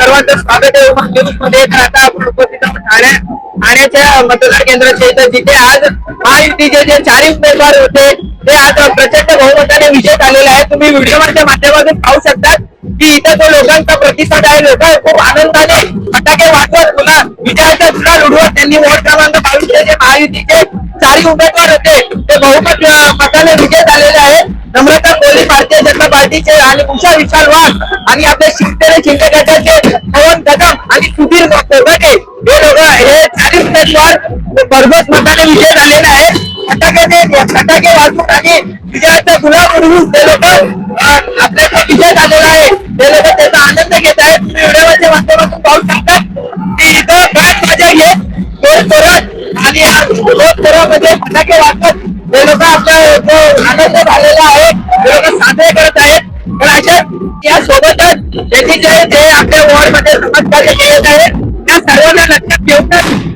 सर्वांचं स्वागत आहे उमंग न्यूज मध्ये. तर आता आपण उपस्थित आहोत ठाण्याच्या मतदार केंद्राच्या इथं, जिथे आज महायुतीचे जे चारही उमेदवार होते ते आज प्रचंड बहुमताने विजय झालेला आहे. तुम्ही व्हिडिओच्या माध्यमातून पाहू शकता की इथं जो लोकांचा प्रतिसाद आहे, लोक खूप आनंदाने फटाके वाजवत पुन्हा विजयाचा गुलाल उडवत त्यांनी वॉर्ड क्रमांक 22 जे महायुतीचे चारही उमेदवार होते ते बहुमत मताने विजय झालेले आहे. नम्रता कोहली भारतीय जनता पार्टीचे आणि उषा विशाल वाघ आणि आपले शिवसेने शिंदे गटाचे पवन कदम आणि सुधीर कोगटे हे लोक हे चारही उमेदवार भरघोस मताने विजय झालेले आहे. फटाके वाजवून आणि विजयाचा गुलाल उडवून ते लोक आपल्याला विजय झालेला आहे. ते लोक त्याचा आनंद घेत आहेत. तुम्ही व्हिडिओच्या माध्यमातून पाहू शकता की इथं बँड मजा घेत जोरजोरात आणि जोरजोरामध्ये फटाके वाजवत ते लोक आपला जो आनंद झालेला आहे ते लोक साजरे करत आहेत. पण अशा या सोबतच त्यांनी जे आपल्या वॉर्ड मध्ये समाजकार्य केलेत आहे त्या सर्वांना लक्षात घेऊन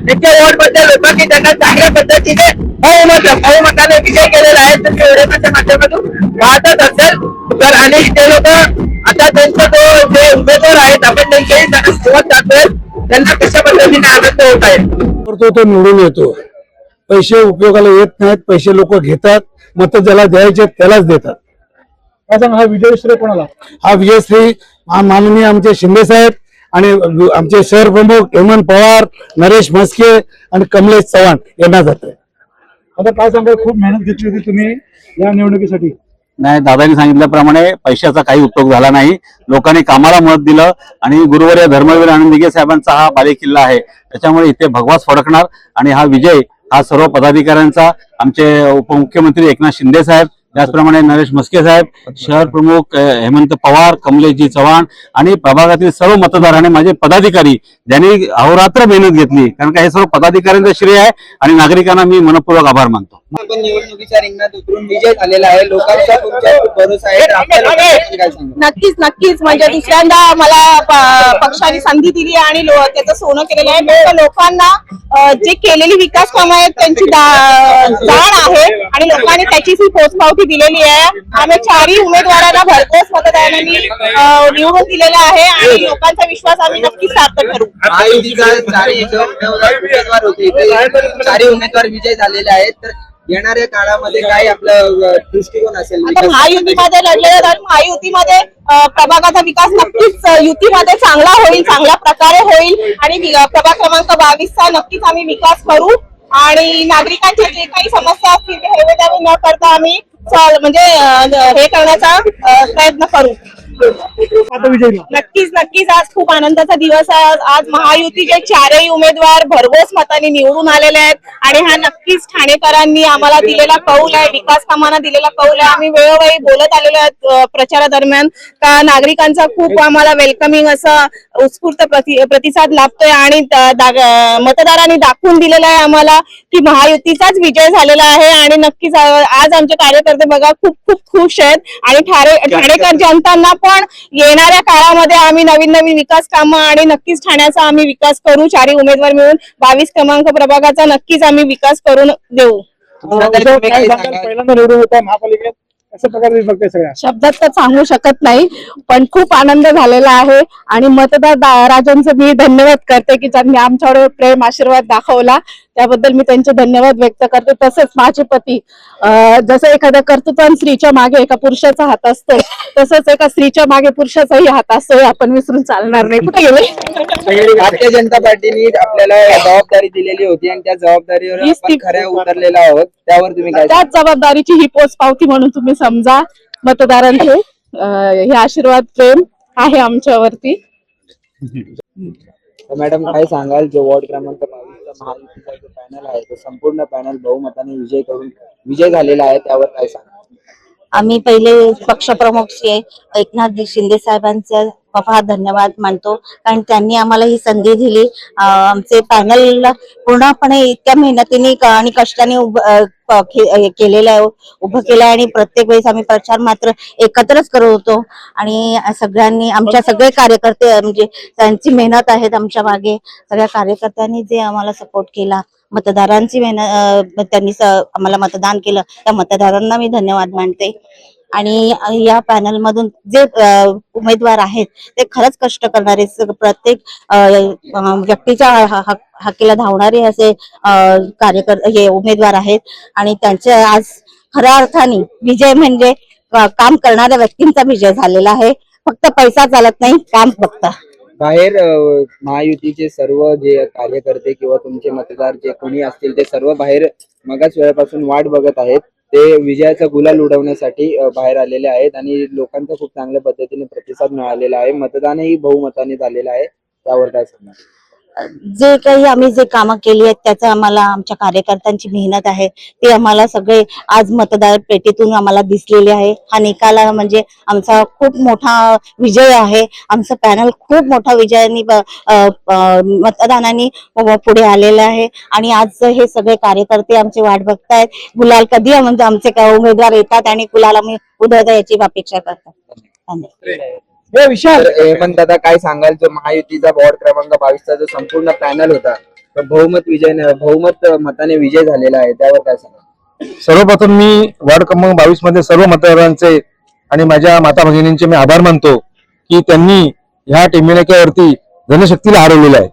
त्यांच्या वॉर्ड मध्ये लोकांनी त्यांना चांगल्या पद्धतीने बहुमताने विजय केलेला आहे. तर व्हिडिओच्या माध्यमातून पाहतच असेल तर आणि ते लोक आता त्यांचा जो जे उमेदवार आहेत आपण त्यांच्याही त्यांना सुरुवात करतोय, त्यांना कशा पद्धतीने आनंद होत आहे. तो निवडून येतो. पैसे उपयोगाला येत नाहीत, पैसे लोक घेतात, मत ज्याला द्यायचे त्यालाच देतात. हा विजयश्री कोणाला? हा विजयश्री माननीय आमचे शिंदे साहेब आणि आमचे शहर प्रमुख हेमंत पवार, नरेश म्हस्के आणि कमलेश चव्हाण यांना जाते. आता काय सांगाल, खूप मेहनत घेतली होती तुम्ही या निवडणुकीसाठी? नाही, दादांनी सांगितल्याप्रमाणे पैशाचा काही उपयोग झाला नाही. लोकांनी कामाला मत दिलं आणि गुरुवर्य धर्मवीर आनंदीगे साहेबांचा हा बालेकिल्ला आहे, त्याच्यामुळे इथे भगवाच फडकणार आणि हा विजय हा सर्व पदाधिकाऱ्यांचा, आमचे उपमुख्यमंत्री एकनाथ शिंदे साहेब, त्याचप्रमाणे नरेश म्हस्के साहेब, शहर प्रमुख हेमंत पवार, कमलेशजी चव्हाण आणि प्रभागातील सर्व मतदारांनी, माझे पदाधिकारी ज्यांनी अहोरात्र मेहनत घेतली, कारण का हे सर्व पदाधिकाऱ्यांचं श्रेय आहे आणि नागरिकांना मी मनपूर्वक आभार मानतो. आपण निवडणुकीच्या रिंगणात उतरून विजय झालेला आहे. लोकांचा तुमच्यावर भरोसा आहे. नक्कीच नक्कीच म्हणजे दुसऱ्यांदा मला पक्षाने संधी दिली आणि त्याचं सोनं केलेलं आहे. लोकांना जे केलेली विकास कामं आहेत त्यांची जाण आहे आणि लोकांनी त्याचीच ही पोचपावती दिलेली आहे. आम्ही चारही उमेदवारांना भरघोस मतदारांनी निवडून दिलेला आहे आणि लोकांचा विश्वास आम्ही नक्कीच सार्थक करू. चारही उमेदवार विजय झालेले आहेत. तर येणाऱ्या काळामध्ये काय आपलं दृष्टिकोन असेल? आता महायुतीमध्ये लढलेलं तर महायुतीमध्ये प्रभागाचा विकास नक्कीच युतीमध्ये चांगला होईल, चांगल्या प्रकारे होईल आणि प्रभाग क्रमांक 22चा नक्कीच आम्ही विकास करू आणि नागरिकांच्या जे काही समस्या असतील ते हेवेदावे न करता आम्ही म्हणजे हे करण्याचा प्रयत्न करू. नक्कीच नक्कीच आज खूप आनंदाचा दिवस आहे. आज महायुतीचे चारही उमेदवार भरघोस मताने निवडून आलेले आहेत आणि हा नक्कीच ठाणेकरांनी आम्हाला दिलेला कौल आहे, विकास कामांना दिलेला कौल आहे. आम्ही वेळोवेळी बोलत आलेलो आहेत प्रचारादरम्यान का नागरिकांचा खूप आम्हाला वेलकमिंग असा उत्स्फूर्त प्रतिसाद लाभतोय आणि मतदारांनी दाखवून दिलेला आहे आम्हाला की महायुतीचाच विजय झालेला आहे आणि नक्कीच आज आमचे कार्यकर्ते बघा खूप खूप खुश आहेत आणि ठाणेकर जनतांना पण येणाऱ्या काळामध्ये आम्ही नवीन नवीन विकास कामं आणि नक्कीच ठाण्याचा आम्ही विकास करू. चारही उमेदवार मिळून 22 क्रमांक प्रभागाचा नक्कीच आम्ही विकास करून देऊ. पहिल्यांदा निवडून होता महापालिकेत, अशा प्रकारे बघताय सगळ्या शब्दात तर सांगू शकत नाही पण खूप आनंद झालेला आहे आणि मतदार राजांचं मी धन्यवाद करते की त्यांनी आमच्यावर प्रेम आशीर्वाद दाखवला, त्याबद्दल मी त्यांचे धन्यवाद व्यक्त करते. तसेच माझे पती, जसं एखाद्या कर्तृत्वान स्त्रीच्या मागे एका पुरुषाचा हात असतो तसंच एका स्त्रीच्या मागे पुरुषाचाही हात असतो, हे आपण विसरून चालणार नाही. कुठे गेले? भारतीय जनता पार्टीने आपल्याला जबाबदारी दिलेली होती आणि त्या जबाबदारीवर आपण खऱ्या उतरलेला आहोत. त्यावर तुम्ही काय? त्याच जबाबदारीची ही पोचपावती म्हणून तुम्ही समजा. मतदारांचे हे आशीर्वाद प्रेम आहे आमच्यावरती. मॅडम काय सांगाल, जो वॉर्ड क्रमांक 22चा महायुतीचा जो पॅनल आहे तो संपूर्ण पॅनल बहुमताने विजय झालेला आहे, त्यावर काय सांगाल? आम्ही पहिले पक्षप्रमुख श्री एकनाथ शिंदे साहेबांचा फार धन्यवाद मानतो, कारण त्यांनी आम्हाला ही संधी दिली. आमचे पॅनल पूर्णपणे इतक्या मेहनतीने आणि कष्टाने केलेलं आहे, उभं केलं आणि प्रत्येक वेळेस आम्ही प्रचार मात्र एकत्रच करत होतो आणि सगळ्यांनी आमच्या सगळे कार्यकर्ते म्हणजे त्यांची मेहनत आहेत आमच्या मागे. सगळ्या कार्यकर्त्यांनी जे आम्हाला सपोर्ट केला, मतदारांची मेहनत, त्यांनी आम्हाला मतदान केलं, त्या मतदारांना मी धन्यवाद मानते. आणि या पॅनल मधून जे उमेदवार आहेत ते खरंच कष्ट करणारे, प्रत्येक व्यक्तीच्या हक्कीला धावणारे असे हे उमेदवार आहेत. आणि त्यांचे आज खऱ्या अर्थाने विजय म्हणजे काम करणाऱ्या व्यक्तींचा विजय झालेला आहे. फक्त पैसा चालत नाही, काम फक्त. बाहेर महायुतीचे सर्व जे कार्यकर्ते किंवा तुमचे मतदार जे कोणी असतील ते सर्व बाहेर मगाच वेळापासून वाट बघत आहेत. ते विजयाचा गुलाल उडवण्यासाठी बाहेर आलेले आहेत आणि लोकांचा खूप चांगल्या पद्धतीने प्रतिसाद मिळालेला आहे. मतदानही बहुमताने झालेलं आहे. त्यावर काय सांगणार? जे काही आम्ही जे कामं केली आहेत त्याचं आम्हाला, आमच्या कार्यकर्त्यांची मेहनत आहे ते आम्हाला सगळे आज मतदार पेटीतून आम्हाला दिसलेले आहे. हा निकाल म्हणजे आमचा खूप मोठा विजय आहे. आमचं पॅनल खूप मोठा विजयाने मतदानाने पुढे आलेलं आहे. आणि आज हे सगळे कार्यकर्ते आमची वाट बघतायत. गुलाल कधी म्हणजे आमचे उमेदवार येतात आणि गुलाल आम्ही उधळता याची अपेक्षा करतात. धन्यवाद. विशाल हेमंत दादा, काय सांगाल, जो महायुतीचा वॉर्ड क्रमांक 22चा जो संपूर्ण पॅनल होता तो बहुमत मताने विजय झालेला आहे, त्यावर काय सांगाल? सर्वप्रथम मी वार्ड क्रमांक 22 मध्ये सर्व मतदारांचे आणि माझ्या माता भगिनींचे मी आभार मानतो की त्यांनी ह्या टेमिनाक्यावरती जनशक्तीला हरवलेलं आहे.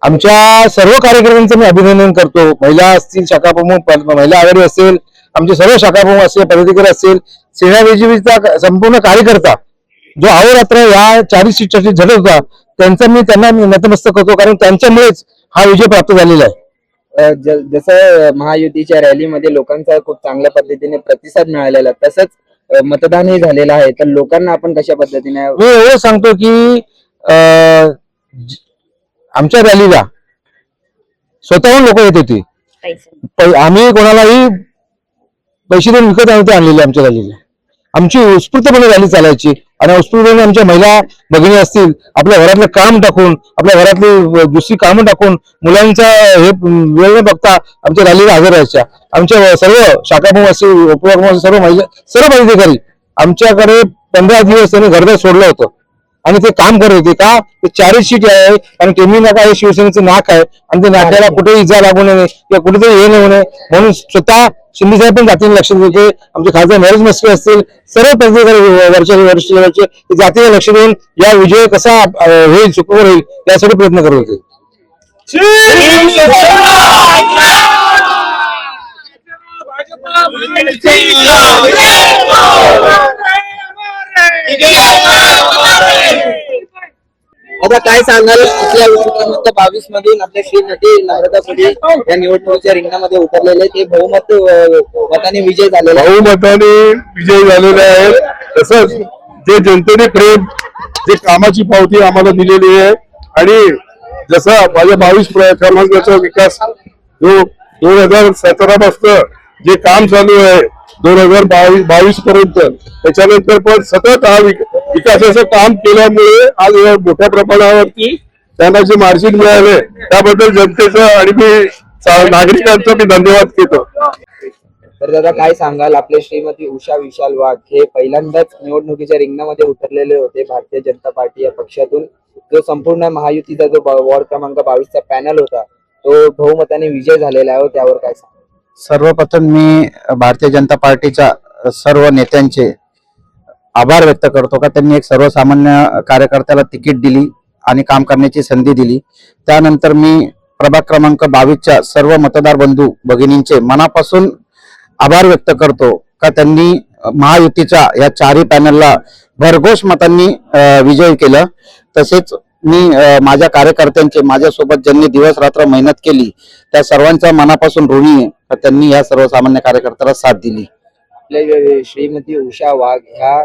आमच्या सर्व कार्यकर्त्यांचं मी अभिनंदन करतो. महिला असतील, शाखा प्रमुख, महिला आघाडी असेल, आमचे सर्व शाखा प्रमुख असेल, पदाधिकारी असेल, सेना बीजेपीचा संपूर्ण कार्यकर्ता जो अहोरात्र या 40 सीटसाठी झटत होता, त्यांना मी नतमस्तक करतो, कारण त्यांच्यामुळेच हा विजय प्राप्त झालेला आहे. जसं महायुतीच्या रॅलीमध्ये लोकांचा खूप चांगल्या पद्धतीने प्रतिसाद मिळालेला, तसंच मतदानही झालेलं आहे. तर लोकांना आपण कशा पद्धतीने? मी एवढं सांगतो की आमच्या रॅलीला स्वतःहून लोक येत होती. आम्ही कोणालाही पैसे देऊन विकत आणलेले आमच्या रॅलीला. आमची उत्स्फूर्तपणे रॅली चालायची आणि उत्स्फूर्तपणे आमच्या महिला भगिनी असतील, आपल्या घरातलं काम टाकून, आपल्या घरातली दुसरी कामं टाकून, मुलांचा हे वेळ न बघता आमच्या रॅलीला हजर राहायच्या. आमच्या सर्व शाखा प्रमुख असतील, उपप्रमुख असतील, सर्व महिला, सर्व पदाधिकारी आमच्याकडे 15 दिवस त्यांनी घरदार सोडलं होतं आणि ते काम करत होते. का? ते 40 सीट आहे आणि टेमी नाका हे शिवसेनेचं नाक आहे आणि ते नाक्याला कुठेही इजा लागू नये किंवा कुठेतरी हे नये म्हणून स्वतः शिंदे साहेब पण जातीने लक्ष देते. आमचे खासदार नरेश मस्के असतील, सर्व पदाधिकारी वरिष्ठ लेवलचे जातीने लक्ष देऊन या विजय कसा होईल, सुखकर होईल यासाठी प्रयत्न करत होते. आता काय सांगाल, आपल्या वॉर्ड क्रमांक 22 मधून आपल्या श्रीमती नम्रता पुरी या निवडणुकीच्या रिंगणामध्ये उतरलेले, ते बहुमत मताने विजय झालेला आहे. बहुमताने विजय झालेले आहे. तसंच जे जनतेने प्रेम, जे कामाची पावती आम्हाला दिलेली आहे आणि जसा माझ्या 22 क्रमांकाचा विकास जो 2017 पासून जे काम चालू आहे 2022 पर्यंत, त्याच्यानंतर पण सतत हा विकासाचं काम केल्यामुळे आज मोठ्या प्रमाणावरती त्यांना जे मार्जिन मिळाले त्याबद्दल जनतेचं आणि मी नागरिकांचा मी धन्यवाद देतो. तर दादा, काय सांगाल, आपले श्रीमती उषा विशाल वाघ हे पहिल्यांदाच निवडणुकीच्या रिंगणामध्ये उतरलेले होते भारतीय जनता पार्टी या पक्षातून. जो संपूर्ण महायुतीचा जो वॉर्ड क्रमांक 22चा पॅनल होता तो बहुमताने विजय झालेला आहे, त्यावर काय सांगाल? सर्वप्रथम मी भारतीय जनता पार्टीच्या सर्व नेत्यांचे आभार व्यक्त करतो का त्यांनी एक सर्वसामान्य कार्यकर्त्याला तिकीट दिली आणि काम करण्याची संधी दिली. त्यानंतर मी प्रभाग क्रमांक 22च्या सर्व मतदार बंधू भगिनींचे मनापासून आभार व्यक्त करतो का त्यांनी महायुतीच्या या 4ही पॅनलला भरघोस मतांनी विजय केलं. तसेच मी माझ्या कार्यकर्त्यांचे, माझ्यासोबत ज्यांनी दिवस रात्र मेहनत केली त्या सर्वांच्या मनापासून ऋणी आहे. त्यांनी या सर्वसामान्य कार्यकर्त्याला साथ दिली. आपल्या श्रीमती उषा वाघ ह्या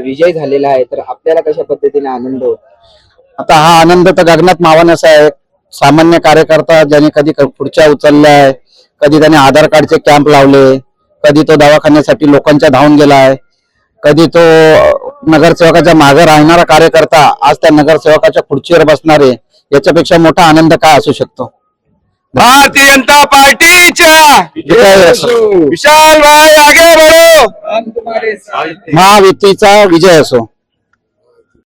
विजय झालेला आहे, तर आपल्याला कशा पद्धतीने आनंद होतो? आता हा आनंद तर गगनात मावण्याचा आहे. सामान्य कार्यकर्ता ज्याने कधी खुर्च्या उचलल्या आहे, कधी त्याने आधार कार्डचे कॅम्प लावले, कधी तो दवाखान्यासाठी लोकांच्या धावून गेलाय, कधी तो नगरसेवकाच्या मागे राहणारा कार्यकर्ता आज त्या नगरसेवकाच्या खुर्चीवर बसणारे, याच्यापेक्षा मोठा आनंद काय असू शकतो? भारतीय जनता पार्टीच्या विजय विशाल भाई आगे बढ़ो. महायुतीचा विजय असो.